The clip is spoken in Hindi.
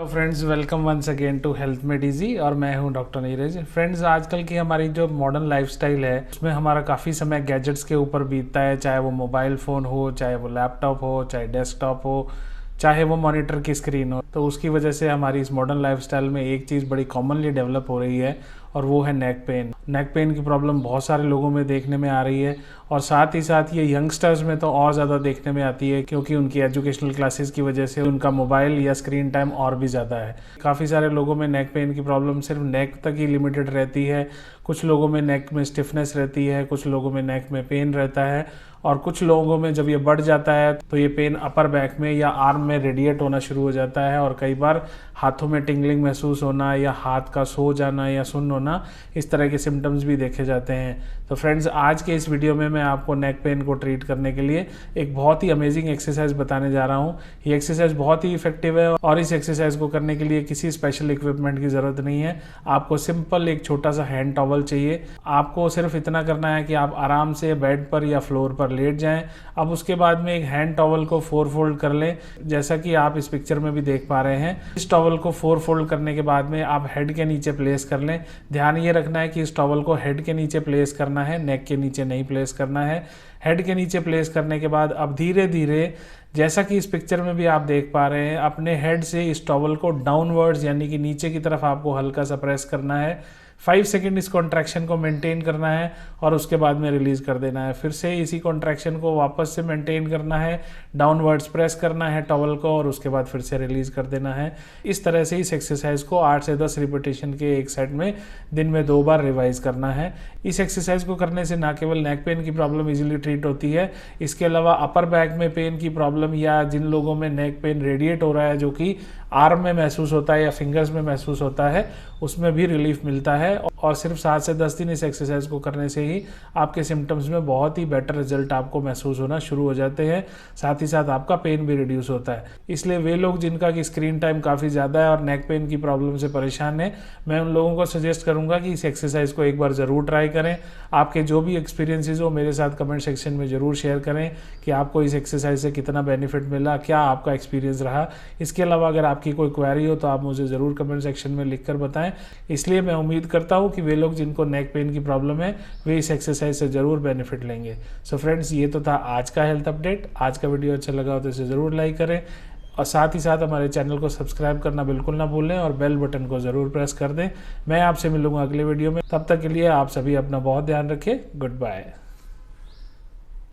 तो friends, welcome once again to health made easy और मैं हूं डॉक्टर नीरज। फ्रेंड्स, आजकल की हमारी जो मॉडर्न लाइफस्टाइल है उसमें हमारा काफ़ी समय गैजेट्स के ऊपर बीतता है, चाहे वो मोबाइल फ़ोन हो, चाहे वो लैपटॉप हो, चाहे डेस्कटॉप हो, चाहे वो मॉनिटर की स्क्रीन हो। तो उसकी वजह से हमारी इस मॉडर्न लाइफस्टाइल में एक चीज़ बड़ी कॉमनली डेवलप हो रही है और वो है नेक पेन। नेक पेन की प्रॉब्लम बहुत सारे लोगों में देखने में आ रही है और साथ ही साथ ये यंगस्टर्स में तो और ज़्यादा देखने में आती है, क्योंकि उनकी एजुकेशनल क्लासेस की वजह से उनका मोबाइल या स्क्रीन टाइम और भी ज़्यादा है। काफ़ी सारे लोगों में नेक पेन की प्रॉब्लम सिर्फ नेक तक ही लिमिटेड रहती है। कुछ लोगों में नेक में स्टिफनेस रहती है, कुछ लोगों में नेक में पेन रहता है और कुछ लोगों में जब ये बढ़ जाता है तो ये पेन अपर बैक में या आर्म में रेडिएट होना शुरू हो जाता है और कई बार हाथों में टिंगलिंग महसूस होना या हाथ का सो जाना या सुन्न होना, इस तरह के सिम्टम्स भी देखे जाते हैं। तो फ्रेंड्स, आज के इस वीडियो में मैं आपको नेक पेन को ट्रीट करने के लिए एक बहुत ही अमेजिंग एक्सरसाइज बताने जा रहा हूँ। ये एक्सरसाइज बहुत ही इफेक्टिव है और इस एक्सरसाइज को करने के लिए किसी स्पेशल इक्विपमेंट की ज़रूरत नहीं है। आपको सिंपल एक छोटा सा हैंड टॉवल चाहिए। आपको सिर्फ इतना करना है कि आप आराम से बेड पर या फ्लोर पर लेट जाएं। अब उसके बाद में एक हैंड टॉवल को 4 फोल्ड कर लें, जैसा कि आप इस पिक्चर में भी देख पा रहे हैं। इस टॉवल को 4 फोल्ड करने के बाद में आप हेड के नीचे प्लेस कर लें। ध्यान ये रखना है कि इस टॉवल को हेड के नीचे प्लेस करना है, नेक के नीचे नहीं प्लेस करना है। हेड के नीचे प्लेस करने के बाद अब धीरे धीरे, जैसा कि इस पिक्चर में भी आप देख पा रहे हैं, अपने हेड से इस टॉवल को डाउनवर्ड्स यानी कि नीचे की तरफ आपको हल्का सा प्रेस करना है। 5 सेकेंड इस कॉन्ट्रैक्शन को मेंटेन करना है और उसके बाद में रिलीज़ कर देना है। फिर से इसी कॉन्ट्रैक्शन को वापस से मेंटेन करना है, डाउनवर्ड्स प्रेस करना है टॉवल को और उसके बाद फिर से रिलीज़ कर देना है। इस तरह से इस एक्सरसाइज को 8 से 10 रिपीटेशन के एक सेट में दिन में 2 बार रिवाइज करना है। इस एक्सरसाइज को करने से ना केवल नेक पेन की प्रॉब्लम इजीली ट्रीट होती है, इसके अलावा अपर बैक में पेन की प्रॉब्लम या जिन लोगों में नेक पेन रेडिएट हो रहा है, जो कि आर्म में महसूस होता है या फिंगर्स में महसूस होता है, उसमें भी रिलीफ मिलता है। और सिर्फ 7 से 10 दिन इस एक्सरसाइज को करने से ही आपके सिम्टम्स में बहुत ही बेटर रिजल्ट आपको महसूस होना शुरू हो जाते हैं। साथ ही साथ आपका पेन भी रिड्यूस होता है। इसलिए वे लोग जिनका कि स्क्रीन टाइम काफ़ी ज़्यादा है और नेक पेन की प्रॉब्लम से परेशान है, मैं उन लोगों को सजेस्ट करूंगा कि इस एक्सरसाइज को एक बार ज़रूर ट्राई करें। आपके जो भी एक्सपीरियंसेस हो मेरे साथ कमेंट सेक्शन में ज़रूर शेयर करें कि आपको इस एक्सरसाइज से कितना बेनिफिट मिला, क्या आपका एक्सपीरियंस रहा। इसके अलावा अगर आपकी कोई क्वेरी हो तो आप मुझे ज़रूर कमेंट सेक्शन में लिख कर बताएं। इसलिए मैं उम्मीद करता हूँ कि वे लोग जिनको नेक पेन की प्रॉब्लम है वे इस एक्सरसाइज से ज़रूर बेनिफिट लेंगे। सो फ्रेंड्स, ये तो था आज का हेल्थ अपडेट। आज का वीडियो अच्छा लगा हो तो इसे ज़रूर लाइक करें और साथ ही साथ हमारे चैनल को सब्सक्राइब करना बिल्कुल ना भूलें और बेल बटन को ज़रूर प्रेस कर दें। मैं आपसे मिलूंगा अगले वीडियो में। तब तक के लिए आप सभी अपना बहुत ध्यान रखें। Good bye.